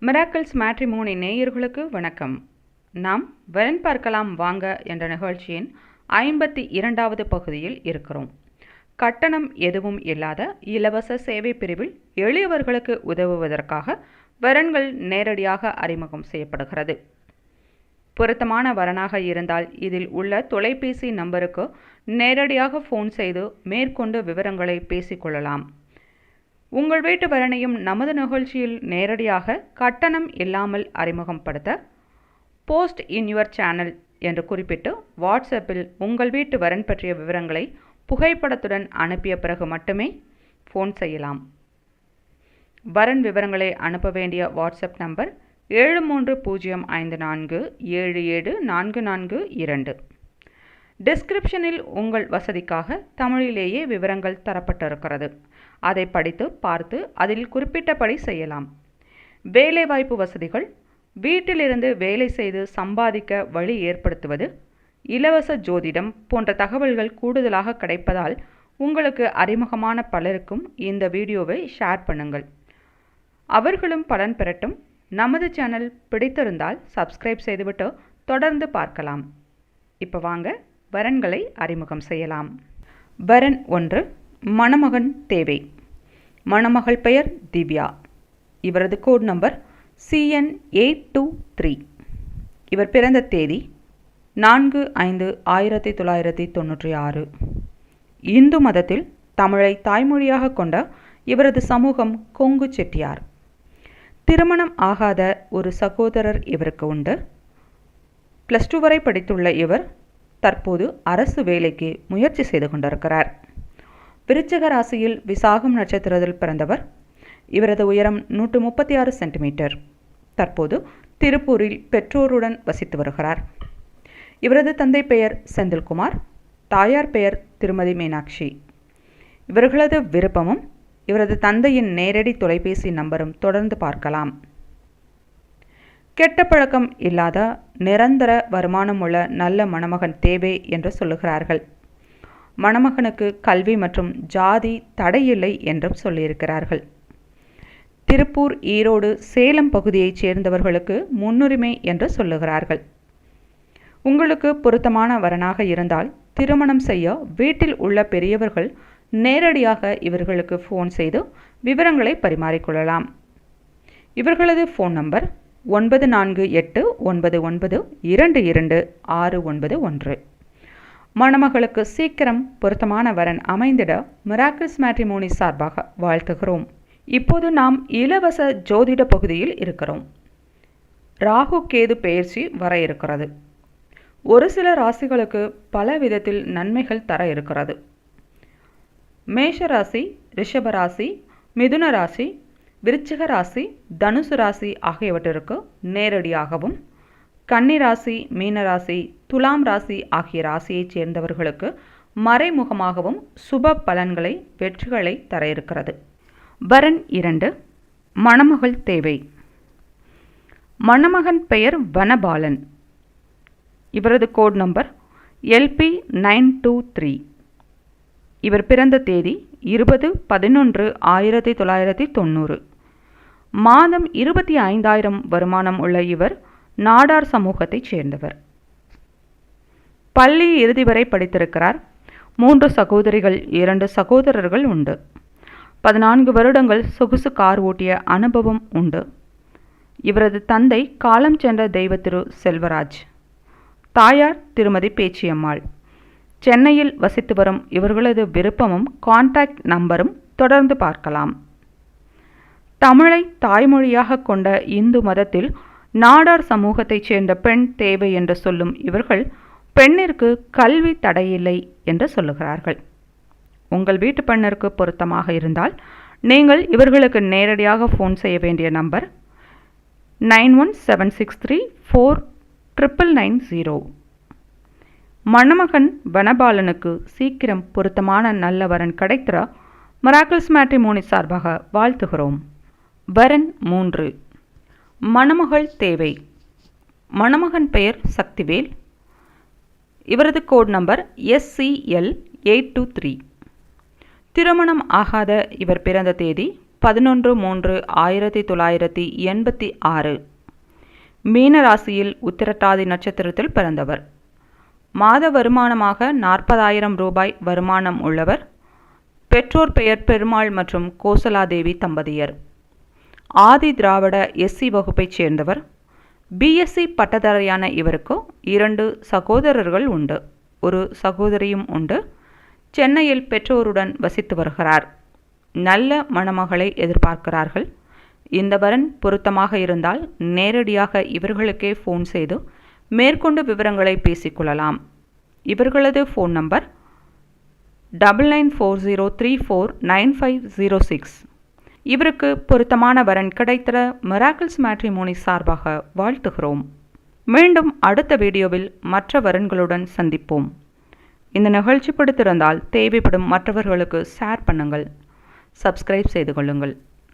Miracles matrimony நேயர்களுக்கு வணக்கம். நாம் வரன் பார்க்கலாம் வாங்க என்ற நிகழ்ச்சியின் 52வது பகுதியில் இருக்கிறோம். கட்டணம் எதுவும் இல்லாத இலவச சேவை பிரிவில் எளியவர்களுக்கு உதவுவதற்காக வரன்கள் நேரடியாக அறிமுகம் செய்யப்படுகிறது. பொருத்தமான வரனாக இருந்தால் இதில் உள்ள தொலைபேசி நம்பருக்கு நேரடியாக ஃபோன் செய்து மேற்கொண்டு விவரங்களை பேசிக்கொள்ளலாம். உங்கள் வீட்டு வரனையும் நமது நிகழ்ச்சியில் நேரடியாக கட்டணம் இல்லாமல் அறிமுகப்படுத்த போஸ்ட் இன் யுவர் சேனல் என்று குறிப்பிட்டு வாட்ஸ்அப்பில் உங்கள் வீட்டு வரன் பற்றிய விவரங்களை புகைப்படத்துடன் அனுப்பிய பிறகு மட்டுமே ஃபோன் செய்யலாம். வரன் விவரங்களை அனுப்ப வேண்டிய வாட்ஸ்அப் நம்பர் 7305477442. டிஸ்கிரிப்ஷனில் உங்கள் வசதிக்காக தமிழிலேயே விவரங்கள் தரப்பட்டிருக்கிறது. அதை படித்து பார்த்து அதில் குறிப்பிட்டபடி செய்யலாம். வேலைவாய்ப்பு வசதிகள்: வீட்டிலிருந்து வேலை செய்து சம்பாதிக்க வழி ஏற்படுத்துவது, இலவச ஜோதிடம் போன்ற தகவல்கள் கூடுதலாக கிடைப்பதால் உங்களுக்கு அறிமுகமான பலருக்கும் இந்த வீடியோவை ஷேர் பண்ணுங்கள். அவர்களும் பலன் பெறட்டும். நமது சேனல் பிடித்திருந்தால் சப்ஸ்கிரைப் செய்துவிட்டு தொடர்ந்து பார்க்கலாம். இப்போ வாங்க வரன்களை அறிமுகம் செய்யலாம். வரன் 1. மணமகன் தேவை. மணமகள் பெயர் திவ்யா. இவரது கோட் நம்பர் CN823. இவர் பிறந்த தேதி 4/5/1996. இந்து மதத்தில் தமிழை தாய்மொழியாக கொண்ட இவரது சமூகம் கொங்கு செட்டியார். திருமணம் ஆகாத ஒரு சகோதரர் இவருக்கு உண்டு. +2 வரை படித்துள்ள இவர் தற்போது அரசு வேலைக்கு முயற்சி செய்து கொண்டிருக்கிறார். விருச்சிக ராசியில் விசாகம் நட்சத்திரத்தில் பிறந்தவர். இவரது உயரம் 136 சென்டிமீட்டர். தற்போது திருப்பூரில் பெற்றோருடன் வசித்து வருகிறார். இவரது தந்தை பெயர் செந்தில்குமார், தாயார் பெயர் திருமதி மீனாட்சி. இவர்களது விருப்பமும் இவரது தந்தையின் நேரடி தொலைபேசி நம்பரும் தொடர்ந்து பார்க்கலாம். கெட்ட பழக்கம் இல்லாத நிரந்தர வருமானம் உள்ள நல்ல மணமகன் தேவை என்று சொல்லுகிறார்கள். மணமகனுக்கு கல்வி மற்றும் ஜாதி தடையில்லை என்றும் சொல்லியிருக்கிறார்கள். திருப்பூர், ஈரோடு, சேலம் பகுதியைச் சேர்ந்தவர்களுக்கு முன்னுரிமை என்று சொல்லுகிறார்கள். உங்களுக்கு பொருத்தமான வரனாக இருந்தால் திருமணம் செய்ய வீட்டில் உள்ள பெரியவர்கள் நேரடியாக இவர்களுக்கு ஃபோன் செய்து விவரங்களை பரிமாறிக்கொள்ளலாம். இவர்களது ஃபோன் நம்பர் 9489922691. மணமகளுக்கு சீக்கிரம் பொருத்தமான வரன் அமைந்திட மிராக்கிள்ஸ் மேட்ரிமோனி சார்பாக வாழ்த்துகிறோம். இப்போது நாம் இலவச ஜோதிட பகுதியில் இருக்கிறோம். ராகு கேது பெயர்ச்சி வர இருக்கிறது. ஒரு சில ராசிகளுக்கு பல விதத்தில் நன்மைகள் தர இருக்கிறது. மேஷ ராசி, ரிஷப ராசி, மிதுன ராசி, விருச்சிக ராசி, தனுசு ராசி ஆகியவற்றிற்கு நேரடியாகவும், கன்னி ராசி, மீனராசி, துலாம் ராசி ஆகிய ராசியைச் சேர்ந்தவர்களுக்கு மறைமுகமாகவும் சுப பலன்களை, வெற்றிகளை தர இருக்கிறது. வரன் 2. மணமகள் தேவை. மணமகன் பெயர் வனபாலன். இவரது கோட் நம்பர் LP923. இவர் பிறந்த தேதி 20/11/1990. மாதம் 25,000 வருமானம் உள்ள இவர் நாடார் சமூகத்தைச் சேர்ந்தவர். பள்ளி இறுதி வரை படித்திருக்கிறார். 3 சகோதரிகள், 2 சகோதரர்கள் உண்டு. 14 வருடங்கள் சொகுசு கார் ஓட்டிய அனுபவம் உண்டு. இவரது தந்தை காலம் சென்ற தெய்வ திரு செல்வராஜ். தாயார் திருமதி பேச்சியம்மாள். சென்னையில் வசித்து வரும் இவர்களது விருப்பமும் கான்டாக்ட் நம்பரும் தொடர்ந்து பார்க்கலாம். தமிழை தாய்மொழியாக கொண்ட இந்து மதத்தில் நாடார் சமூகத்தைச் சேர்ந்த பெண் தேவை என்று சொல்லும் இவர்கள் பெண்ணிற்கு கல்வி தடையில்லை என்று சொல்லுகிறார்கள். உங்கள் வீட்டு பெண்ணிற்கு பொருத்தமாக இருந்தால் நீங்கள் இவர்களுக்கு நேரடியாக ஃபோன் செய்ய வேண்டிய நம்பர் 9176349990. மணமகன் வனபாலனுக்கு சீக்கிரம் பொருத்தமான நல்ல வரன் கிடைத்திட மிராக்கிள்ஸ் மேட்ரிமோனி சார்பாக வாழ்த்துகிறோம். வரன் 3. மணமகள் தேவை. மணமகன் பெயர் சக்திவேல். இவரது கோட் நம்பர் SCL823. திருமணம் ஆகாத இவர் பிறந்த தேதி 11/3/1986. மீனராசியில் உத்திரட்டாதி நட்சத்திரத்தில் பிறந்தவர். மாத வருமானமாக 40,000 ரூபாய் வருமானம் உள்ளவர். பெற்றோர் பெயர் பெருமாள் மற்றும் கோசலாதேவி தம்பதியர். ஆதி திராவிட எஸ்சி வகுப்பைச் சேர்ந்தவர். பிஎஸ்சி பட்டதாரியான இவருக்கு 2 சகோதரர்கள் உண்டு, ஒரு சகோதரியும் உண்டு. சென்னையில் பெற்றோருடன் வசித்து வருகிறார். நல்ல மணமகளை எதிர்பார்க்கிறார்கள். இந்த வரன் பொருத்தமாக இருந்தால் நேரடியாக இவர்களுக்கே ஃபோன் செய்து மேற்கொண்டு விவரங்களை பேசிக்கொள்ளலாம். இவர்களது ஃபோன் நம்பர் 9940349506. இவருக்கு பொருத்தமான வரன் கிடைத்திட மிராக்கிள்ஸ் மேட்ரிமோனி சார்பாக வாழ்த்துகிறோம். மீண்டும் அடுத்த வீடியோவில் மற்ற வரன்களுடன் சந்திப்போம். இந்த நிகழ்ச்சி பிடித்திருந்தால் தேவைப்படும் மற்றவர்களுக்கு ஷேர் பண்ணுங்கள். சப்ஸ்கிரைப் செய்து கொள்ளுங்கள்.